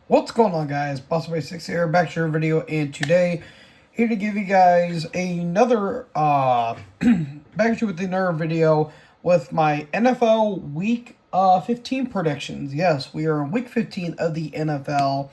What's going on, guys? Boss6 here, back to your video, and today here to give you guys another back to you with another video with my NFL Week 15 predictions. Yes, we are in Week 15 of the NFL.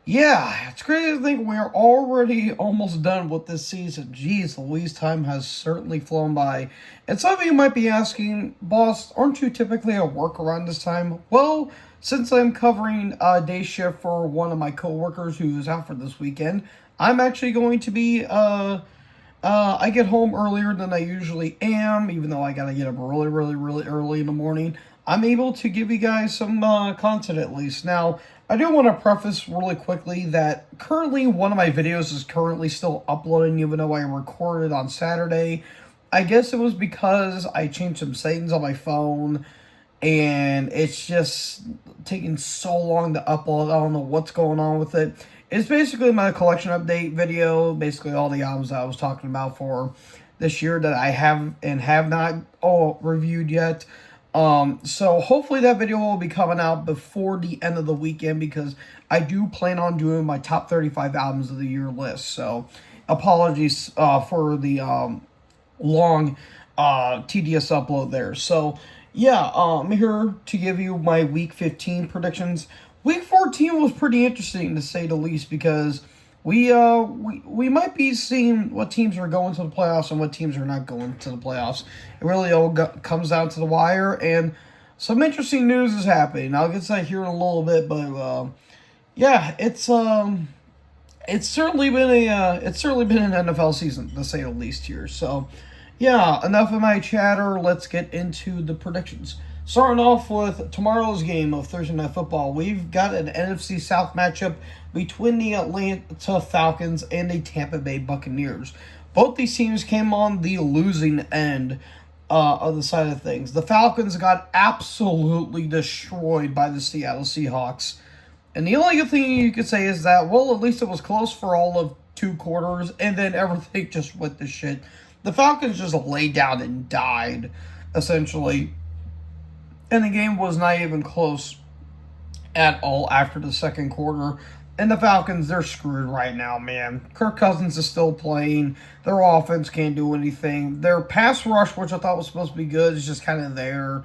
Yeah, it's crazy to think we're already almost done with this season. Jeez, Louise, time has certainly flown by. And some of you might be asking, boss, aren't you typically at work around this time? Well, since I'm covering day shift for one of my coworkers who's out for this weekend, I'm actually going to be I get home earlier than I usually am, even though I gotta get up really early in the morning. I'm able to give you guys some content at least. Now, I do want to preface really quickly that currently one of my videos is currently still uploading, even though I recorded on Saturday. I guess it was because I changed some settings on my phone, and it's just taking so long to upload. I don't know what's going on with it. It's basically my collection update video, basically all the albums that I was talking about for this year that I have and have not all reviewed yet. So hopefully that video will be coming out before the end of the weekend, because I do plan on doing my top 35 albums of the year list. So apologies for the long tedious upload there. So yeah, I'm here to give you my Week 15 predictions. Week 14 was pretty interesting, to say the least, because we might be seeing what teams are going to the playoffs and what teams are not going to the playoffs. It really all comes down to the wire, and some interesting news is happening. I'll get to that here in a little bit, but yeah, it's certainly been an NFL season, to say the least here. So yeah, enough of my chatter. Let's get into the predictions. Starting off with tomorrow's game of Thursday Night Football, we've got an NFC South matchup between the Atlanta Falcons and the Tampa Bay Buccaneers. Both these teams came on the losing end of the side of things. The Falcons got absolutely destroyed by the Seattle Seahawks. And the only good thing you could say is that, well, at least it was close for all of 2 quarters, and then everything just went to shit. The Falcons just laid down and died, essentially. And the game was not even close at all after the second quarter. And the Falcons, they're screwed right now, man. Kirk Cousins is still playing. Their offense can't do anything. Their pass rush, which I thought was supposed to be good, is just kind of there.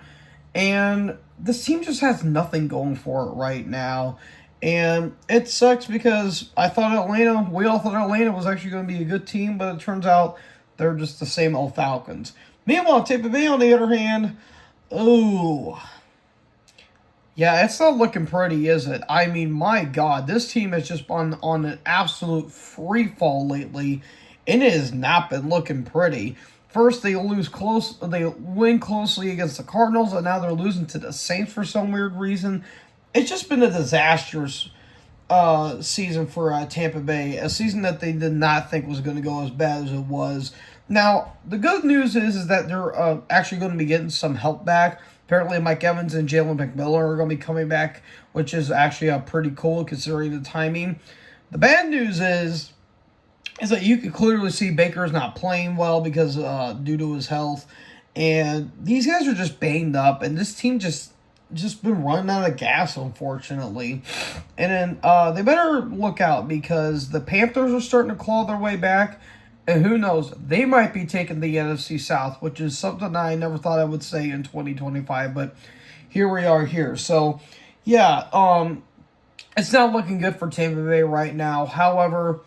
And this team just has nothing going for it right now. And it sucks because we all thought Atlanta was actually going to be a good team, but it turns out they're just the same old Falcons. Meanwhile, Tampa Bay, on the other hand, oh, yeah, it's not looking pretty, is it? I mean, my God, this team has just been on an absolute free fall lately, and it has not been looking pretty. First, they win closely against the Cardinals, and now they're losing to the Saints for some weird reason. It's just been a disastrous season for Tampa Bay, a season that they did not think was going to go as bad as it was. Now, the good news is that they're actually going to be getting some help back. Apparently, Mike Evans and Jalen McMillan are going to be coming back, which is actually pretty cool considering the timing. The bad news is that you can clearly see Baker's not playing well because due to his health, and these guys are just banged up, and this team just been running out of gas, unfortunately. And then they better look out, because the Panthers are starting to claw their way back. And who knows, they might be taking the NFC South, which is something I never thought I would say in 2025, but here we are here. So, yeah, it's not looking good for Tampa Bay right now. However,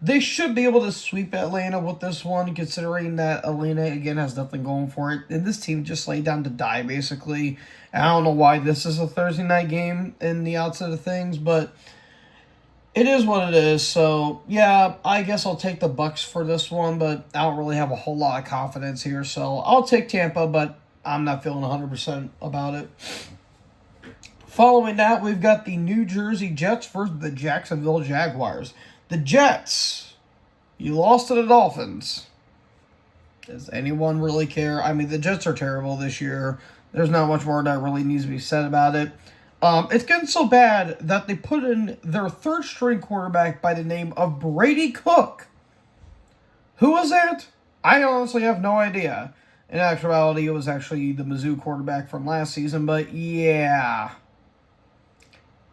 they should be able to sweep Atlanta with this one, considering that Atlanta, again, has nothing going for it. And this team just laid down to die, basically. I don't know why this is a Thursday night game in the outside of things, but it is what it is. So, yeah, I guess I'll take the Bucks for this one, but I don't really have a whole lot of confidence here. So, I'll take Tampa, but I'm not feeling 100% about it. Following that, we've got the New Jersey Jets versus the Jacksonville Jaguars. The Jets, you lost to the Dolphins. Does anyone really care? I mean, the Jets are terrible this year. There's not much more that really needs to be said about it. It's getting so bad that they put in their third-string quarterback by the name of Brady Cook. Who was that? I honestly have no idea. In actuality, it was actually the Mizzou quarterback from last season, but yeah.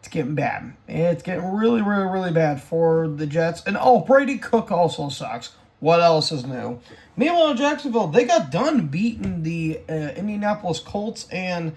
It's getting bad. It's getting really, really, really bad for the Jets. And, oh, Brady Cook also sucks. What else is new? Meanwhile, Jacksonville, they got done beating the Indianapolis Colts. And,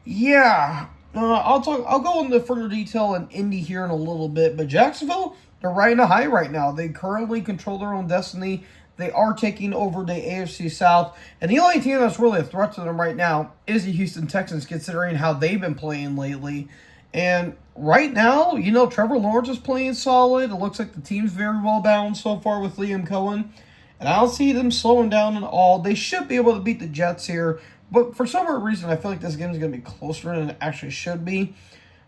yeah, I'll go into further detail in Indy here in a little bit. But Jacksonville, they're riding a high right now. They currently control their own destiny. They are taking over the AFC South. And the only team that's really a threat to them right now is the Houston Texans, considering how they've been playing lately. And right now, Trevor Lawrence is playing solid. It looks like the team's very well balanced so far with Liam Cohen. And I don't see them slowing down at all. They should be able to beat the Jets here. But for some weird reason, I feel like this game is going to be closer than it actually should be.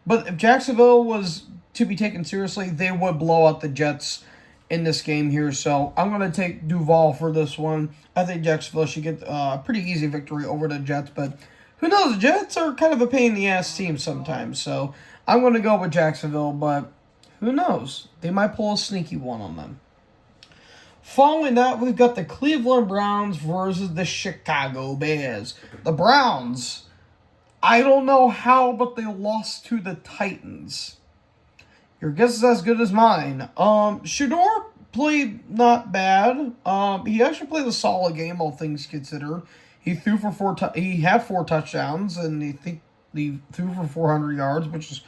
But if Jacksonville was to be taken seriously, they would blow out the Jets in this game here. So I'm going to take Duval for this one. I think Jacksonville should get a pretty easy victory over the Jets. But who knows? The Jets are kind of a pain in the ass team sometimes. So I'm going to go with Jacksonville. But who knows? They might pull a sneaky one on them. Following that, we've got the Cleveland Browns versus the Chicago Bears. The Browns, I don't know how, but they lost to the Titans. Your guess is as good as mine. Shedeur played not bad. He actually played a solid game, all things considered. He threw for he had 4 touchdowns, and he threw for 400 yards, which is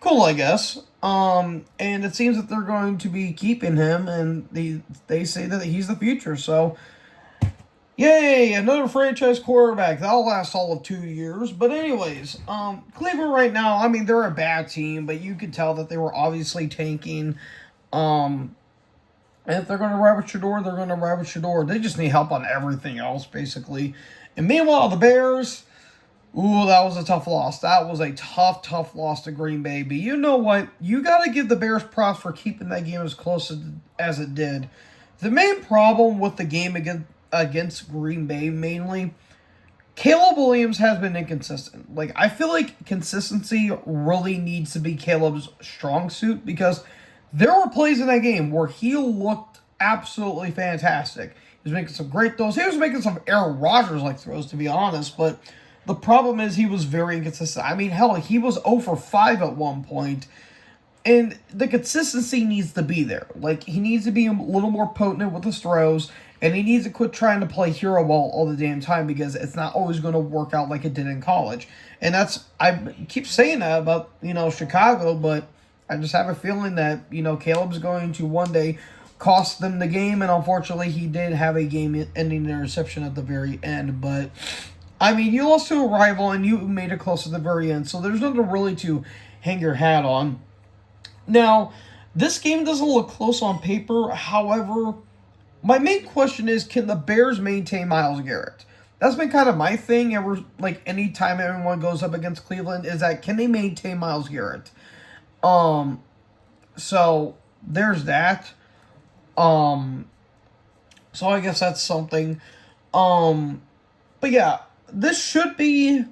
cool, I guess. And it seems that they're going to be keeping him, and they say that he's the future. So, yay, another franchise quarterback. That'll last all of 2 years. But anyways, Cleveland right now, I mean, they're a bad team, but you can tell that they were obviously tanking. And if they're going to ride with Shedeur, they're going to ride with Shedeur. They just need help on everything else, basically. And meanwhile, the Bears, ooh, that was a tough loss. That was a tough loss to Green Bay. But you know what? You got to give the Bears props for keeping that game as close as it did. The main problem with the game against Green Bay, mainly, Caleb Williams has been inconsistent. Like, I feel like consistency really needs to be Caleb's strong suit, because there were plays in that game where he looked absolutely fantastic. He was making some great throws. He was making some Aaron Rodgers-like throws, to be honest, but the problem is he was very inconsistent. I mean, hell, he was 0 for 5 at one point, and the consistency needs to be there. Like, he needs to be a little more potent with his throws, and he needs to quit trying to play hero ball all the damn time, because it's not always going to work out like it did in college. And I keep saying that about, Chicago, but I just have a feeling that, Caleb's going to one day cost them the game, and unfortunately he did have a game-ending interception at the very end. But, I mean, you lost to a rival, and you made it close at the very end, so there's nothing really to hang your hat on. Now, this game doesn't look close on paper. However, my main question is, can the Bears maintain Myles Garrett? That's been kind of my thing any time everyone goes up against Cleveland, is that can they maintain Myles Garrett? So there's that. So I guess that's something. But yeah, this could be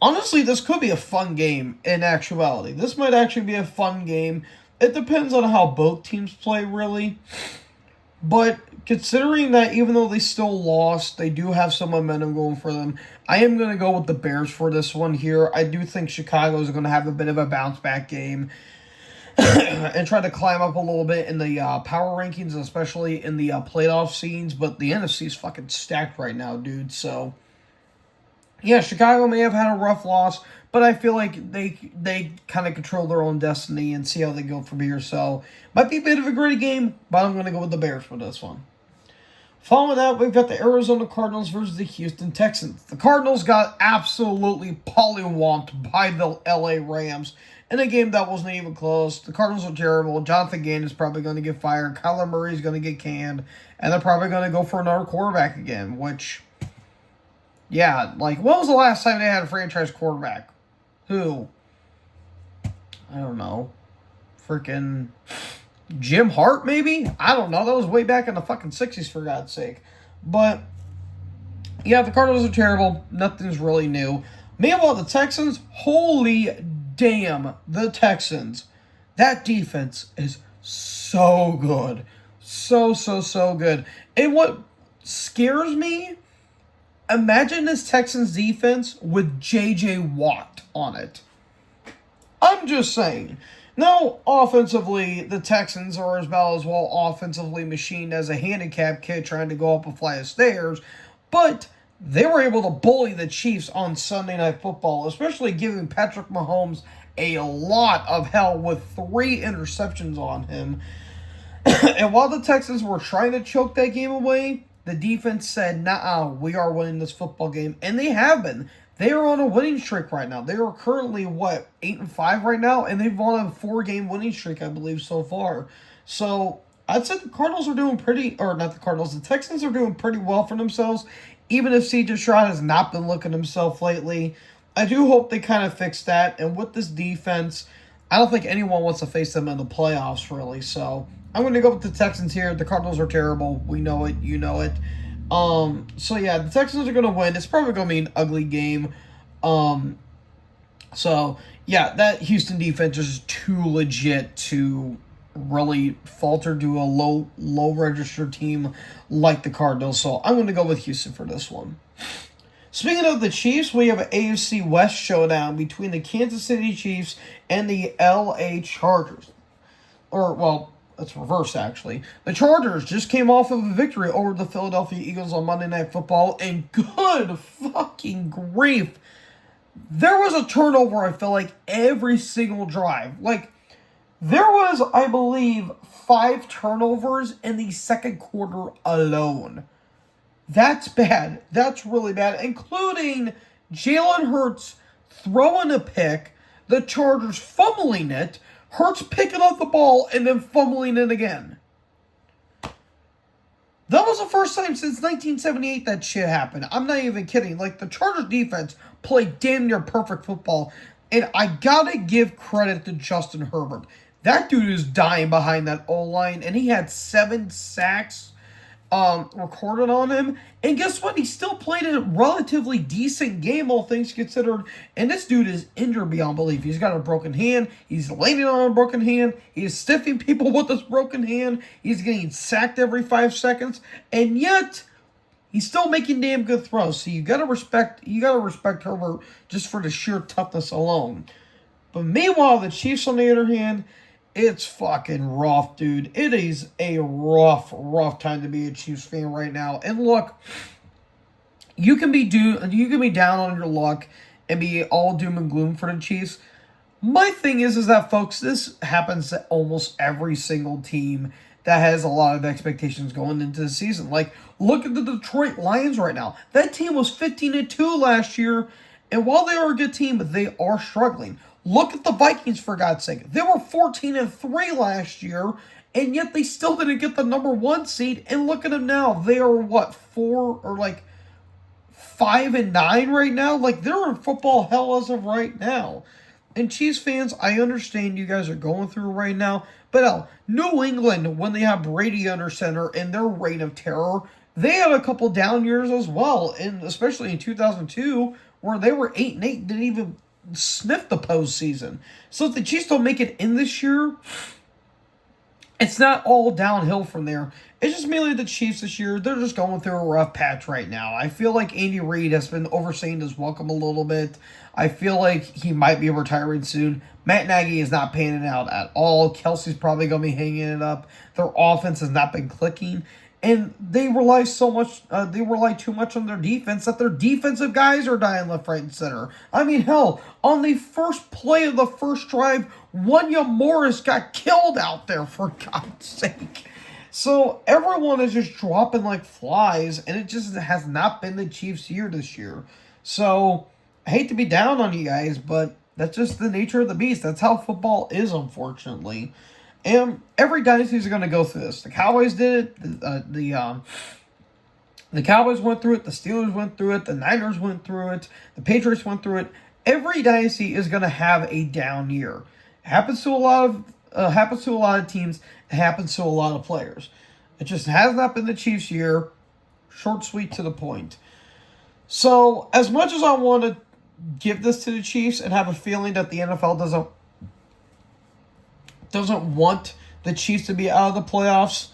a fun game in actuality. This might actually be a fun game. It depends on how both teams play, really. But considering that even though they still lost, they do have some momentum going for them, I am going to go with the Bears for this one here. I do think Chicago is going to have a bit of a bounce-back game and try to climb up a little bit in the power rankings, especially in the playoff scenes. But the NFC is fucking stacked right now, dude. So, yeah, Chicago may have had a rough loss, but I feel like they kind of control their own destiny and see how they go from here. So, might be a bit of a gritty game, but I'm going to go with the Bears for this one. Following that, we've got the Arizona Cardinals versus the Houston Texans. The Cardinals got absolutely pollywomped by the LA Rams in a game that wasn't even close. The Cardinals are terrible. Jonathan Gannon is probably going to get fired. Kyler Murray is going to get canned. And they're probably going to go for another quarterback again, which, yeah, when was the last time they had a franchise quarterback? Who? I don't know. Freaking Jim Hart, maybe? I don't know. That was way back in the fucking 60s, for God's sake. But, yeah, the Cardinals are terrible. Nothing's really new. Meanwhile, the Texans, holy damn, the Texans. That defense is so good. So good. And what scares me, imagine this Texans defense with J.J. Watt on it. I'm just saying. Now, offensively, the Texans are as well offensively machined as a handicap kid trying to go up a flight of stairs, but they were able to bully the Chiefs on Sunday Night Football, especially giving Patrick Mahomes a lot of hell with 3 interceptions on him. And while the Texans were trying to choke that game away, the defense said, nah, we are winning this football game. And they have been. They are on a winning streak right now. They are currently, 8-5 right now? And they've won a 4-game winning streak, I believe, so far. So, I'd say the Cardinals are doing the Texans are doing pretty well for themselves. Even if C.J. Stroud has not been looking himself lately. I do hope they kind of fix that. And with this defense, I don't think anyone wants to face them in the playoffs, really. So, I'm going to go with the Texans here. The Cardinals are terrible. We know it. You know it. So yeah, the Texans are going to win. It's probably going to be an ugly game. So yeah, that Houston defense is too legit to really falter to a low register team like the Cardinals. So I'm going to go with Houston for this one. Speaking of the Chiefs, we have an AFC West showdown between the Kansas City Chiefs and the LA Chargers. It's reversed, actually. The Chargers just came off of a victory over the Philadelphia Eagles on Monday Night Football, and good fucking grief. There was a turnover, I feel like, every single drive. There was, I believe, 5 turnovers in the second quarter alone. That's bad. That's really bad, including Jalen Hurts throwing a pick, the Chargers fumbling it, Hurts picking up the ball and then fumbling it again. That was the first time since 1978 that shit happened. I'm not even kidding. The Chargers defense played damn near perfect football. And I gotta give credit to Justin Herbert. That dude is dying behind that O-line. And he had 7 sacks recorded on him. And guess what? He still played a relatively decent game, all things considered. And this dude is injured beyond belief. He's got a broken hand. He's landing on a broken hand. He's stiffing people with this broken hand. He's getting sacked every 5 seconds. And yet, he's still making damn good throws. So you gotta respect Herbert just for the sheer toughness alone. But meanwhile, the Chiefs, on the other hand, it's fucking rough, dude. It is a rough time to be a Chiefs fan right now. And look, you can be down on your luck and be all doom and gloom for the Chiefs. My thing is that, folks, this happens to almost every single team that has a lot of expectations going into the season. Look at the Detroit Lions right now. That team was 15-2 last year, and while they are a good team, they are struggling. Look at the Vikings, for God's sake. They were 14-3 last year, and yet they still didn't get the number 1 seed. And look at them now. They are 5-9 right now? They're in football hell as of right now. And Chiefs fans, I understand you guys are going through right now. But New England, when they have Brady under center and their reign of terror, they had a couple down years as well. And especially in 2002, where they were 8-8, didn't even sniff the postseason. So if the Chiefs don't make it in this year, it's not all downhill from there. It's just mainly the Chiefs this year. They're just going through a rough patch right now. I feel like Andy Reid has been overstaying his welcome a little bit. I feel like he might be retiring soon. Matt Nagy is not panning out at all. Kelsey's probably going to be hanging it up. Their offense has not been clicking. And they rely too much on their defense that their defensive guys are dying left, right, and center. I mean, hell, on the first play of the first drive, Wanya Morris got killed out there, for God's sake. So everyone is just dropping like flies, and it just has not been the Chiefs' year this year. So I hate to be down on you guys, but that's just the nature of the beast. That's how football is, unfortunately. And every dynasty is going to go through this. The Cowboys did it. The Cowboys went through it. The Steelers went through it. The Niners went through it. The Patriots went through it. Every dynasty is going to have a down year. It happens to a lot of teams. It happens to a lot of players. It just has not been the Chiefs' year. Short, sweet, to the point. So, as much as I want to give this to the Chiefs and have a feeling that the NFL doesn't want the Chiefs to be out of the playoffs,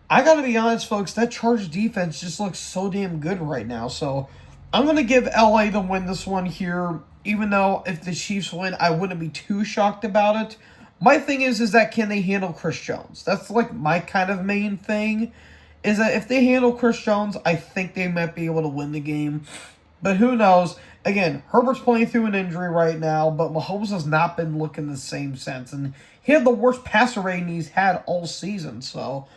I gotta be honest, folks, that Chargers defense just looks so damn good right now. So I'm gonna give LA the win this one here, even though if the Chiefs win, I wouldn't be too shocked about it. My thing is that can they handle Chris Jones? That's like my kind of main thing, is that if they handle Chris Jones, I think they might be able to win the game. But who knows? Again, Herbert's playing through an injury right now, but Mahomes has not been looking the same since. And he had the worst passer rating he's had all season. So,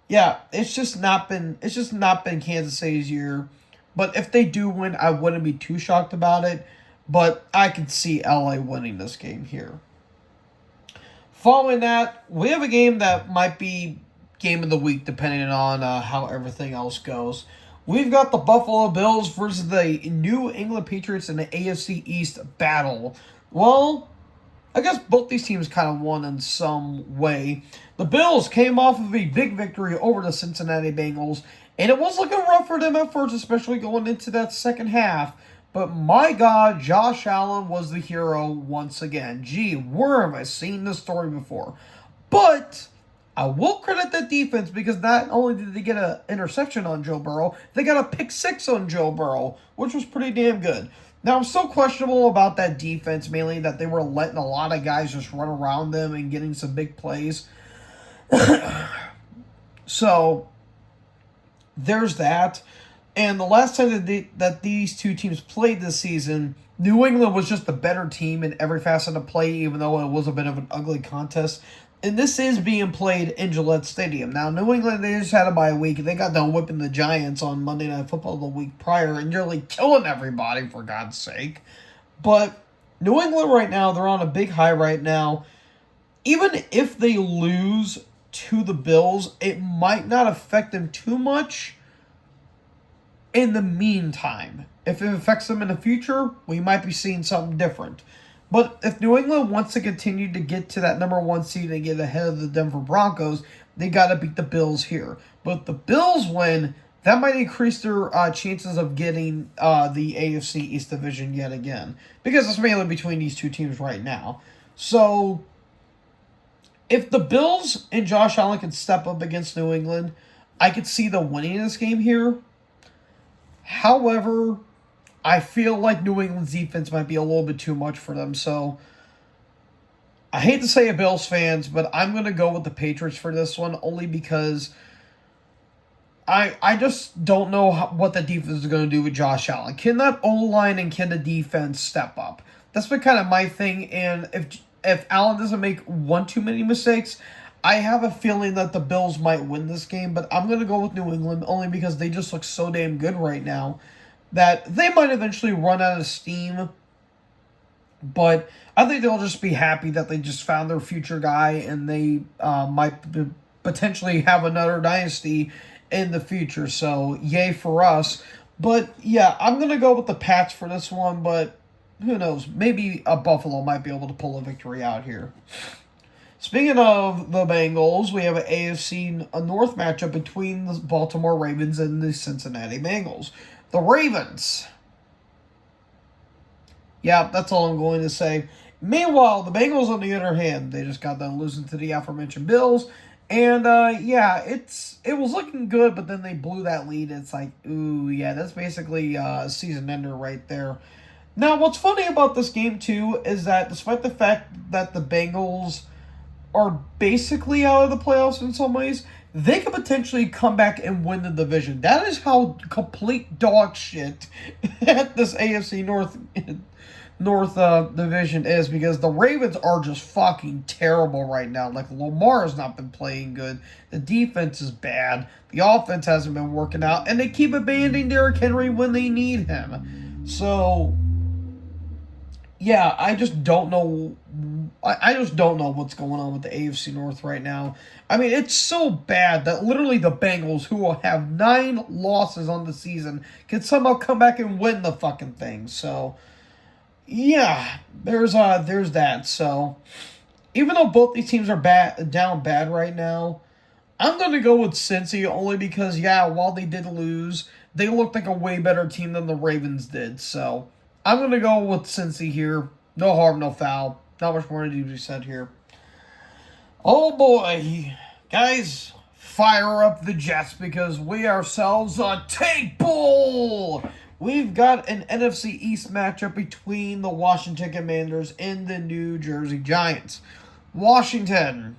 yeah, it's just not been Kansas City's year. But if they do win, I wouldn't be too shocked about it. But I could see LA winning this game here. Following that, we have a game that might be game of the week depending on how everything else goes. We've got the Buffalo Bills versus the New England Patriots in the AFC East battle. Well, I guess both these teams kind of won in some way. The Bills came off of a big victory over the Cincinnati Bengals, and it was looking rough for them at first, especially going into that second half. But my God, Josh Allen was the hero once again. Gee, where have I seen this story before? But I will credit the defense because not only did they get an interception on Joe Burrow, they got a pick six on Joe Burrow, which was pretty damn good. Now, I'm still questionable about that defense, mainly that they were letting a lot of guys just run around them and getting some big plays. So, there's that. And the last time that these two teams played this season, New England was just the better team in every facet of play, even though it was a bit of an ugly contest. And this is being played in Gillette Stadium. Now, New England, they just had a bye week. They got done whipping the Giants on Monday Night Football the week prior and nearly killing everybody, for God's sake. But New England right now, they're on a big high right now. Even if they lose to the Bills, it might not affect them too much in the meantime. If it affects them in the future, we might be seeing something different. But if New England wants to continue to get to that number one seed and get ahead of the Denver Broncos, they got to beat the Bills here. But if the Bills win, that might increase their chances of getting the AFC East Division yet again. Because it's mainly between these two teams right now. So, if the Bills and Josh Allen can step up against New England, I could see them winning this game here. However, I feel like New England's defense might be a little bit too much for them. So, I hate to say it, Bills fans, but I'm going to go with the Patriots for this one, only because I just don't know what the defense is going to do with Josh Allen. Can that O-line and can the defense step up? That's been kind of my thing, and if Allen doesn't make one too many mistakes, I have a feeling that the Bills might win this game, but I'm going to go with New England only because they just look so damn good right now that they might eventually run out of steam. But I think they'll just be happy that they just found their future guy and they might potentially have another dynasty in the future. So, yay for us. But, yeah, I'm going to go with the Pats for this one, but who knows? Maybe Buffalo might be able to pull a victory out here. Speaking of the Bengals, we have an AFC North matchup between the Baltimore Ravens and the Cincinnati Bengals. The Ravens. Yeah, that's all I'm going to say. Meanwhile, the Bengals, on the other hand, they just got done losing to the aforementioned Bills. And, yeah, it was looking good, but then they blew that lead. It's like, ooh, yeah, that's basically a season ender right there. Now, what's funny about this game, too, is that despite the fact that the Bengals are basically out of the playoffs in some ways, they could potentially come back and win the division. That is how complete dog shit this AFC North division is, because the Ravens are just fucking terrible right now. Like, Lamar has not been playing good. The defense is bad. The offense hasn't been working out. And they keep abandoning Derrick Henry when they need him. So, yeah, I just don't know. I just don't know what's going on with the AFC North right now. I mean, it's so bad that literally the Bengals, who will have 9 losses on the season, can somehow come back and win the fucking thing. So, yeah, there's that. So, even though both these teams are down bad right now, I'm going to go with Cincy only because, yeah, while they did lose, they looked like a way better team than the Ravens did. So, I'm going to go with Cincy here. No harm, no foul. Not much more to be said here. Oh boy. Guys, fire up the Jets because we ourselves a table. we've got an NFC East matchup between the Washington Commanders and the New Jersey Giants. Washington,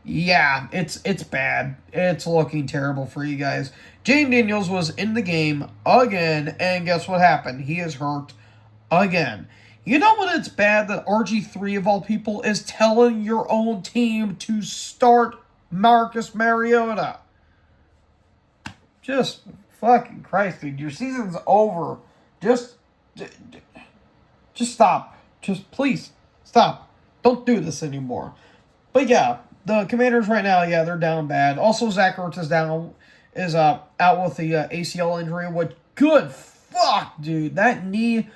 yeah, it's bad. It's looking terrible for you guys. Jane Daniels was in the game again, and guess what happened? He is hurt again. You know when it's bad that RG3 of all people is telling your own team to start Marcus Mariota? Just fucking Christ, dude. Your season's over. Just stop. Just please stop. Don't do this anymore. But yeah, the Commanders right now, yeah, they're down bad. Also, Zach Ertz is out with the ACL injury. What good fuck, dude. That knee,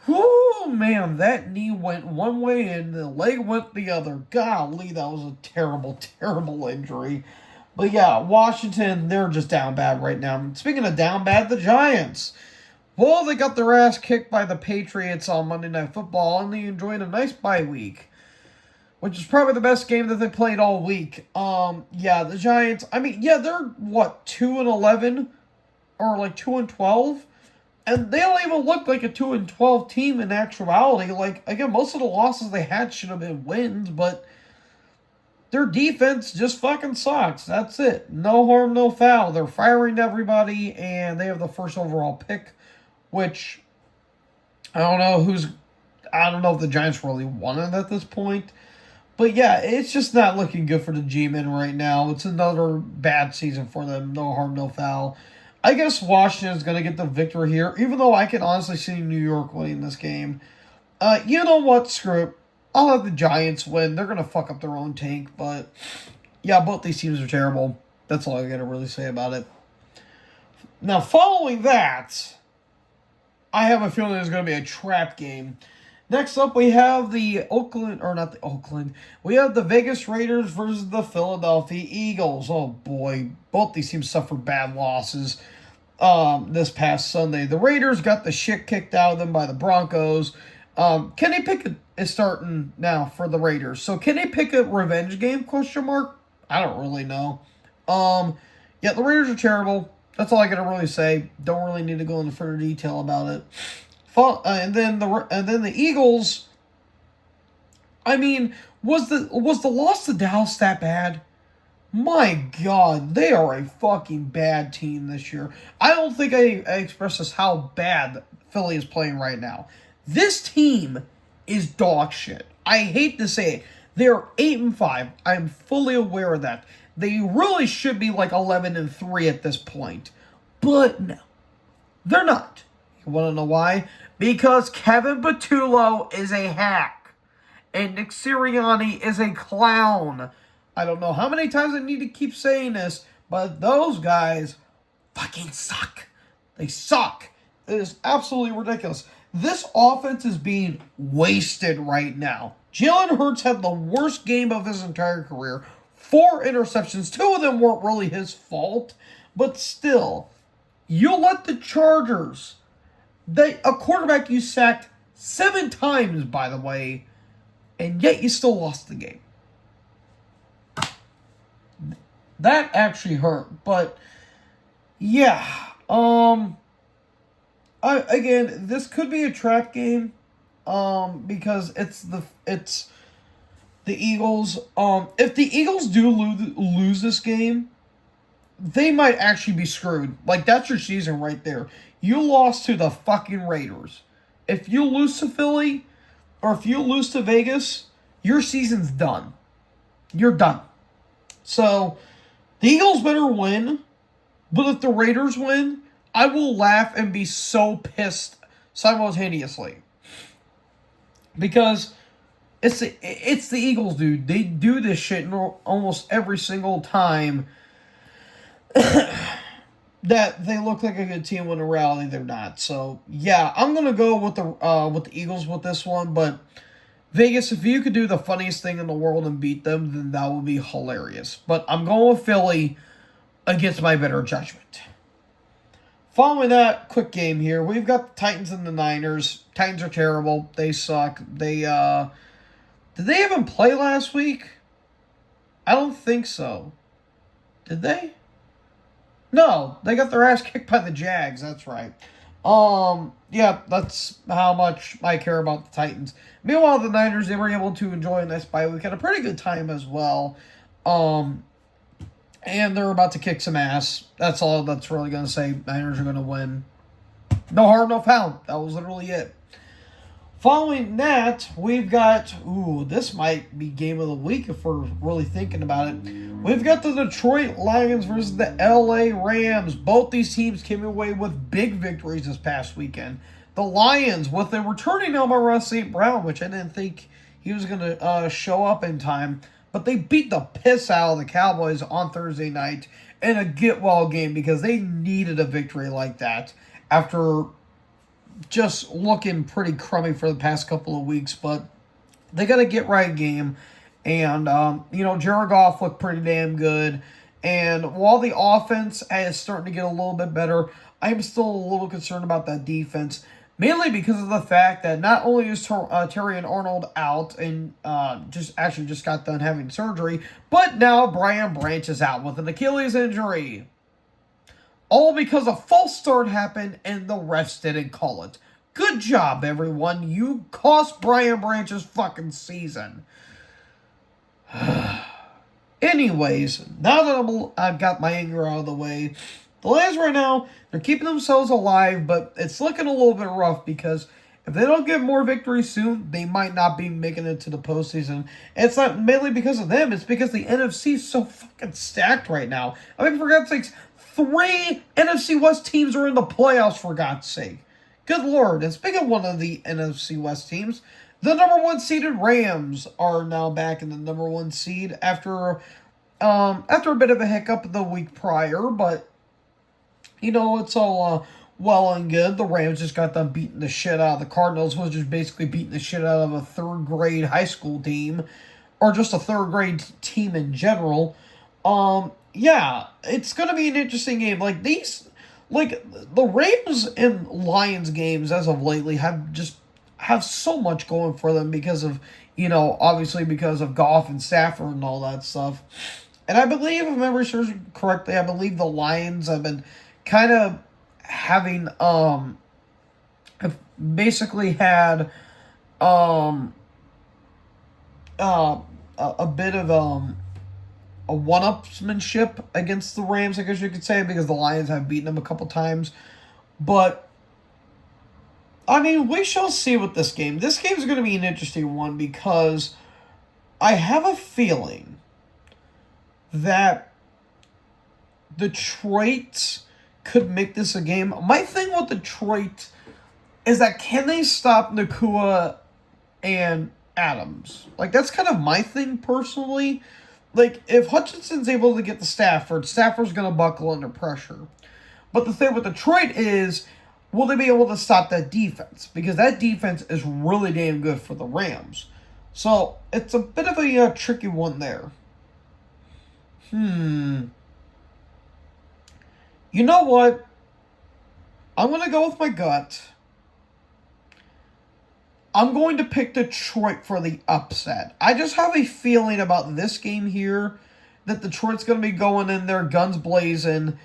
whoo, man, that knee went one way and the leg went the other. Golly, that was a terrible, terrible injury. But yeah, Washington, they're just down bad right now. Speaking of down bad, the Giants. Well, they got their ass kicked by the Patriots on Monday Night Football, and they enjoyed a nice bye week, which is probably the best game that they played all week. Yeah, the Giants, I mean, yeah, they're, what, 2-11? Or like 2-12? And they don't even look like a 2-12 team in actuality. Like, again, most of the losses they had should have been wins, but their defense just fucking sucks. That's it. No harm, no foul. They're firing everybody, and they have the first overall pick, which I don't know if the Giants really won it at this point. But yeah, it's just not looking good for the G-Men right now. It's another bad season for them. No harm, no foul. I guess Washington's going to get the victory here, even though I can honestly see New York winning this game. You know what? Screw it. I'll have the Giants win. They're going to fuck up their own tank, but yeah, both these teams are terrible. That's all I got to really say about it. Now, following that, I have a feeling there's going to be a trap game. Next up, we have we have the Vegas Raiders versus the Philadelphia Eagles. Oh boy, both these teams suffered bad losses this past Sunday. The Raiders got the shit kicked out of them by the Broncos. Kenny Pickett is starting now for the Raiders. So can they pick a revenge game, question mark? I don't really know. Yeah, the Raiders are terrible. That's all I gotta really say. Don't really need to go into further detail about it. And then the Eagles. I mean, was the loss to Dallas that bad? My God, they are a fucking bad team this year. I don't think I expressed this how bad Philly is playing right now. This team is dog shit. I hate to say it. They're 8-5. I'm fully aware of that. They really should be like 11-3 at this point. But no, they're not. You want to know why? Because Kevin Patullo is a hack. And Nick Sirianni is a clown. I don't know how many times I need to keep saying this, but those guys fucking suck. They suck. It is absolutely ridiculous. This offense is being wasted right now. Jalen Hurts had the worst game of his entire career. 4 interceptions. 2 of them weren't really his fault. But still, you let the Chargers, a quarterback you sacked 7 times, by the way, and yet you still lost the game. That actually hurt. But, yeah. Again, this could be a trap game, because it's the Eagles. If the Eagles do lose this game, they might actually be screwed. Like, that's your season right there. You lost to the fucking Raiders. If you lose to Philly, or if you lose to Vegas, your season's done. You're done. So, the Eagles better win, but if the Raiders win, I will laugh and be so pissed simultaneously. Because it's the Eagles, dude. They do this shit almost every single time that they look like a good team when in reality they're not. So yeah, I'm gonna go with the Eagles with this one. But Vegas, if you could do the funniest thing in the world and beat them, then that would be hilarious. But I'm going with Philly against my better judgment. Following that, quick game here. We've got the Titans and the Niners. Titans are terrible. They suck. Did they even play last week? I don't think so. Did they? No, they got their ass kicked by the Jags. That's right. Yeah, that's how much I care about the Titans. Meanwhile, the Niners, they were able to enjoy a nice bye week, had a pretty good time as well. Um, and they're about to kick some ass. That's all that's really going to say. Niners are going to win. No harm, no foul. That was literally it. Following that, we've got, this might be game of the week if we're really thinking about it. We've got the Detroit Lions versus the LA Rams. Both these teams came away with big victories this past weekend. The Lions, with a returning Amon-Ra St. Brown, which I didn't think he was going to show up in time, but they beat the piss out of the Cowboys on Thursday night in a get-well game because they needed a victory like that after just looking pretty crummy for the past couple of weeks, but they got a get-right game. And, Jared Goff looked pretty damn good. And while the offense is starting to get a little bit better, I'm still a little concerned about that defense, mainly because of the fact that not only is Terry and Arnold out and just got done having surgery, but now Brian Branch is out with an Achilles injury. All because a false start happened and the refs didn't call it. Good job, everyone. You cost Brian Branch's fucking season. Anyways, now that I've got my anger out of the way, the Lions right now, they're keeping themselves alive, but it's looking a little bit rough because if they don't get more victories soon, they might not be making it to the postseason. And it's not mainly because of them, it's because the NFC is so fucking stacked right now. I mean, for God's sakes, 3 NFC West teams are in the playoffs, for God's sake. Good Lord. And speaking of one of the NFC West teams, the number 1 seeded Rams are now back in the number 1 seed after a bit of a hiccup the week prior, but it's all well and good. The Rams just got done beating the shit out of the Cardinals, was just basically beating the shit out of a 3rd grade high school team, or just a 3rd grade team in general. Yeah, it's going to be an interesting game. The Rams and Lions games as of lately have so much going for them because of, obviously because of Goff and Stafford and all that stuff. And I believe, if memory serves correctly, I believe the Lions have been kind of having, have basically had, a bit of, a one-upsmanship against the Rams, I guess you could say, because the Lions have beaten them a couple times. But, I mean, we shall see with this game. This game is going to be an interesting one because I have a feeling that Detroit could make this a game. My thing with Detroit is that can they stop Nacua and Adams? That's kind of my thing personally. If Hutchinson's able to get to Stafford's going to buckle under pressure. But the thing with Detroit is, will they be able to stop that defense? Because that defense is really damn good for the Rams. So, it's a bit of a tricky one there. You know what? I'm going to go with my gut. I'm going to pick Detroit for the upset. I just have a feeling about this game here that Detroit's going to be going in there guns blazing,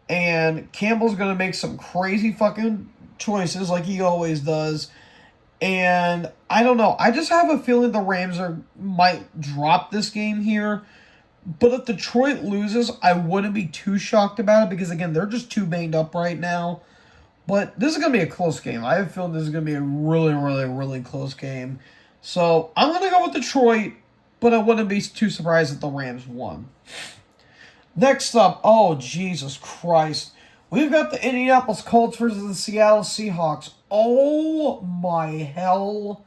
and Campbell's going to make some crazy fucking choices like he always does. And I don't know. I just have a feeling the Rams might drop this game here. But if Detroit loses, I wouldn't be too shocked about it because, again, they're just too banged up right now. But this is going to be a close game. I have a feeling this is going to be a really, really, really close game. So I'm going to go with Detroit, but I wouldn't be too surprised if the Rams won. Next up, oh, Jesus Christ. We've got the Indianapolis Colts versus the Seattle Seahawks. Oh, my hell.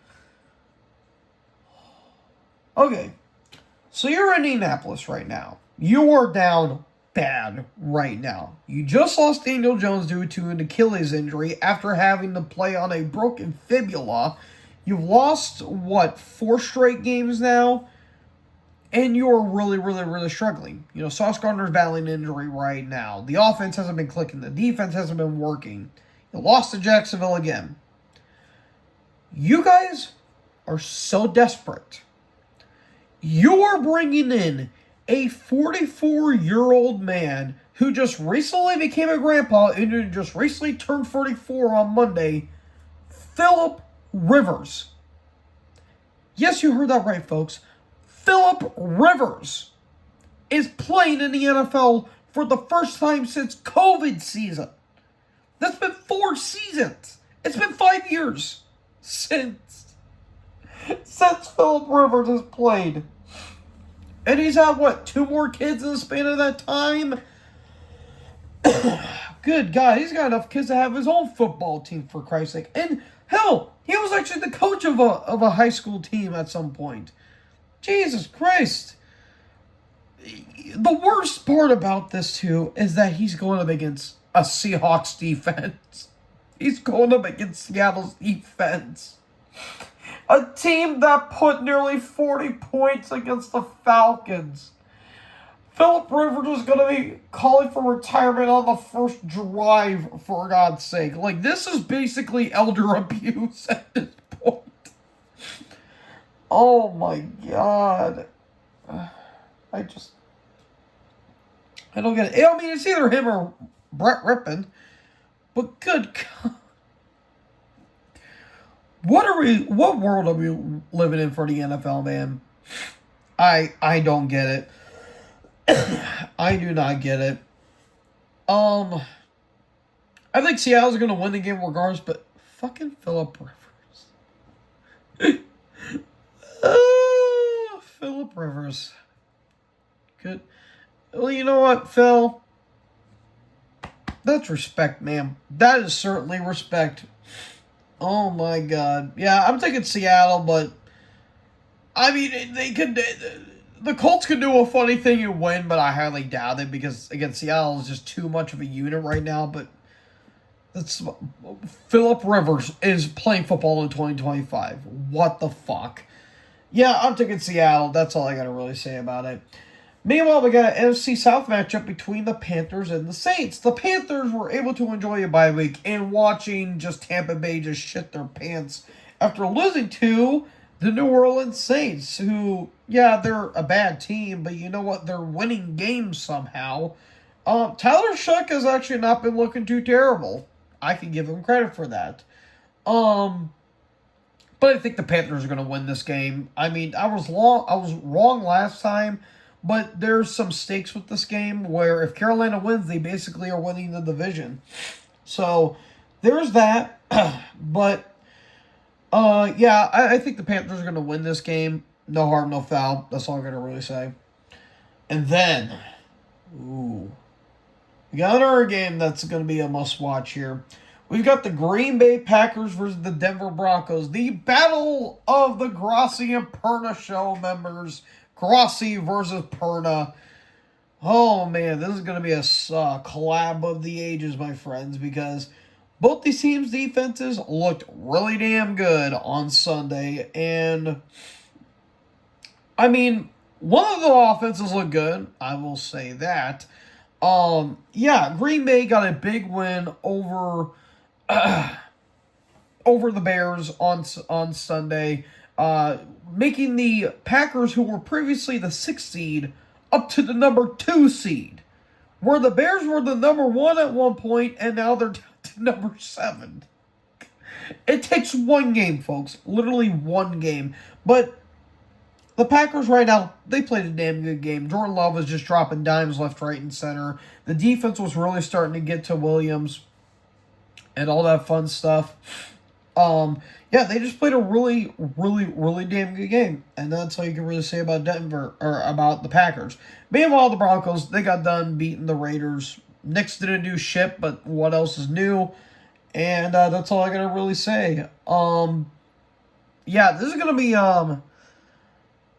Okay. So you're in Indianapolis right now. You are down bad right now. You just lost Daniel Jones due to an Achilles injury after having to play on a broken fibula. You've lost, 4 straight games now? And you're really, really, really struggling. Sauce Gardner's battling injury right now. The offense hasn't been clicking. The defense hasn't been working. You lost to Jacksonville again. You guys are so desperate. You are bringing in a 44-year-old man who just recently became a grandpa and who just recently turned 44 on Monday, Philip Rivers. Yes, you heard that right, folks. Philip Rivers is playing in the NFL for the first time since COVID season. That's been 4 seasons. It's been 5 years since Philip Rivers has played. And he's had, what, 2 more kids in the span of that time? Good God, he's got enough kids to have his own football team, for Christ's sake. And hell, he was actually the coach of a high school team at some point. Jesus Christ. The worst part about this, too, is that he's going up against a Seahawks defense. He's going up against Seattle's defense. A team that put nearly 40 points against the Falcons. Philip Rivers is going to be calling for retirement on the first drive, for God's sake. Like, this is basically elder abuse at this point. Oh, my God. I don't get it. I mean, it's either him or Brett Rippon. But good God. What world are we living in for the NFL, man? I don't get it. I do not get it. I think Seattle's going to win the game regardless, but fucking Philip Rivers. Philip Rivers. Good. Well, you know what, Phil? That's respect, man. That is certainly respect. Oh, my God. Yeah, I'm taking Seattle, but I mean, they could... The Colts could do a funny thing and win, but I highly doubt it because, again, Seattle is just too much of a unit right now. But Philip Rivers is playing football in 2025. What the fuck? Yeah, I'm taking Seattle. That's all I got to really say about it. Meanwhile, we got an NFC South matchup between the Panthers and the Saints. The Panthers were able to enjoy a bye week and watching just Tampa Bay just shit their pants after losing to the New Orleans Saints, who, yeah, they're a bad team, but you know what? They're winning games somehow. Tyler Shough has actually not been looking too terrible. I can give him credit for that. But I think the Panthers are going to win this game. I mean, I was wrong last time, but there's some stakes with this game where if Carolina wins, they basically are winning the division. So there's that. But yeah, I think the Panthers are going to win this game. No harm, no foul. That's all I'm going to really say. And then, we got another game that's going to be a must-watch here. We've got the Green Bay Packers versus the Denver Broncos. The battle of the Grossi and Perna show members. Grossi versus Perna. Oh, man, this is going to be a collab of the ages, my friends, because both these teams' defenses looked really damn good on Sunday. And, I mean, one of the offenses looked good. I will say that. Yeah, Green Bay got a big win over the Bears on Sunday, making the Packers, who were previously the 6th seed, up to the number 2 seed, where the Bears were the number 1 at one point, and now they're down to number 7. It takes one game, folks. Literally one game. But the Packers right now, they played a damn good game. Jordan Love was just dropping dimes left, right, and center. The defense was really starting to get to Williams and all that fun stuff. Yeah, they just played a really, really, really damn good game. And that's all you can really say about Denver, or about the Packers. Meanwhile, the Broncos, they got done beating the Raiders. Knicks didn't do shit, but what else is new? And that's all I gotta really say. Yeah, this is gonna be an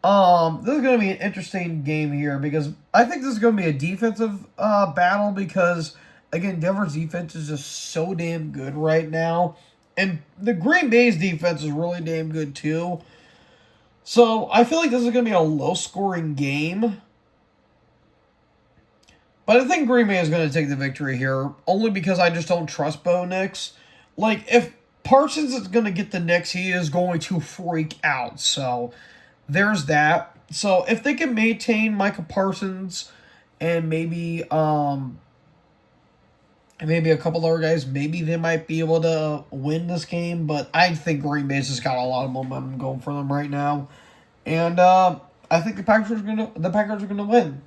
interesting game here because I think this is gonna be a defensive battle because, again, Denver's defense is just so damn good right now. And the Green Bay's defense is really damn good too. So I feel like this is going to be a low-scoring game. But I think Green Bay is going to take the victory here, only because I just don't trust Bo Nix. Like, if Parsons is going to get the Knicks, he is going to freak out. So there's that. So if they can maintain Micah Parsons and maybe and maybe a couple other guys, maybe they might be able to win this game. But I think Green Bay's just got a lot of momentum going for them right now, and I think the Packers are gonna win.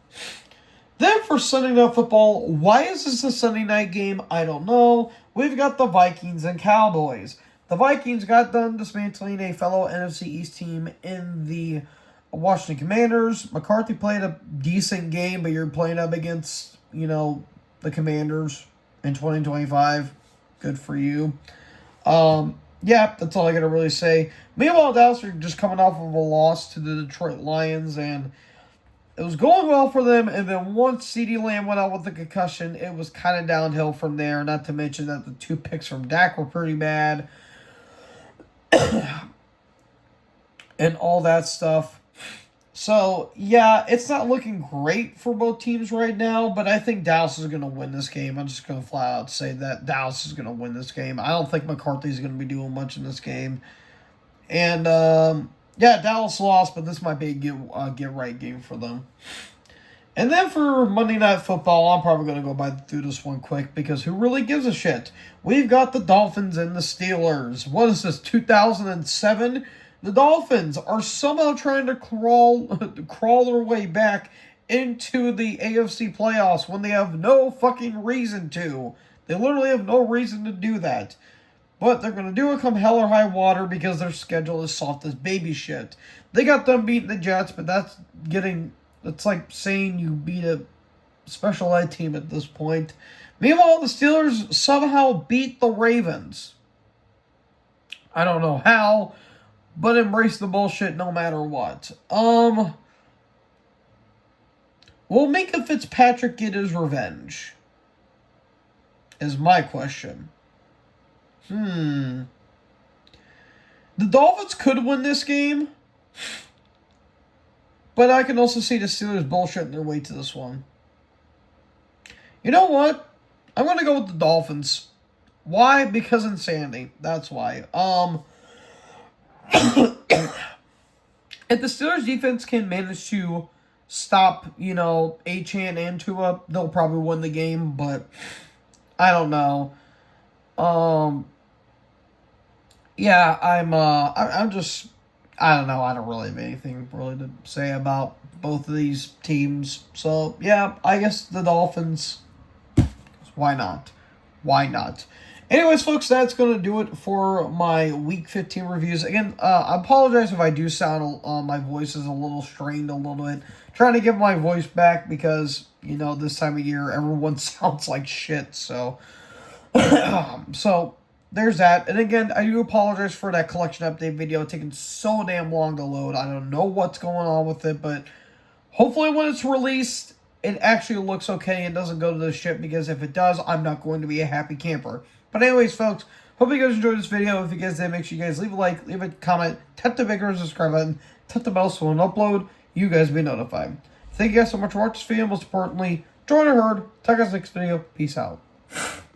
Then for Sunday Night Football, why is this a Sunday night game? I don't know. We've got the Vikings and Cowboys. The Vikings got done dismantling a fellow NFC East team in the Washington Commanders. McCarthy played a decent game, but you're playing up against, the Commanders in 2025. Good for you. Yeah, that's all I got to really say. Meanwhile, Dallas are just coming off of a loss to the Detroit Lions, and it was going well for them, and then once CeeDee Lamb went out with the concussion, it was kind of downhill from there, not to mention that the 2 picks from Dak were pretty bad, and all that stuff. So, yeah, it's not looking great for both teams right now, but I think Dallas is going to win this game. I'm just going to flat out say that Dallas is going to win this game. I don't think McCarthy's going to be doing much in this game. And, yeah, Dallas lost, but this might be a get-right game for them. And then for Monday Night Football, I'm probably going to go through this one quick because who really gives a shit? We've got the Dolphins and the Steelers. What is this, 2007? The Dolphins are somehow trying to crawl their way back into the AFC playoffs when they have no fucking reason to. They literally have no reason to do that. But they're going to do it come hell or high water because their schedule is soft as baby shit. They got them beating the Jets, but that's like saying you beat a special ed team at this point. Meanwhile, the Steelers somehow beat the Ravens. I don't know how, but embrace the bullshit no matter what. Will Minkah Fitzpatrick get his revenge? Is my question. The Dolphins could win this game, but I can also see the Steelers bullshitting their way to this one. You know what? I'm going to go with the Dolphins. Why? Because insanity. That's why. If the Steelers defense can manage to stop, Achane and Tua, they'll probably win the game, but I don't know. Yeah, I'm just, I don't know. I don't really have anything really to say about both of these teams. So, yeah, I guess the Dolphins. Why not? Why not? Anyways, folks, that's going to do it for my Week 15 reviews. Again, I apologize if I do sound, my voice is a little strained a little bit. Trying to get my voice back because, this time of year, everyone sounds like shit. So, there's that. And again, I do apologize for that collection update video taking so damn long to load. I don't know what's going on with it, but hopefully when it's released, it actually looks okay and doesn't go to the shit, because if it does, I'm not going to be a happy camper. But anyways, folks, hope you guys enjoyed this video. If you guys did, make sure you guys leave a like, leave a comment, tap the big subscribe button, tap the bell so when I upload, you guys be notified. Thank you guys so much for watching this video. Most importantly, join our herd. Talk guys next video. Peace out.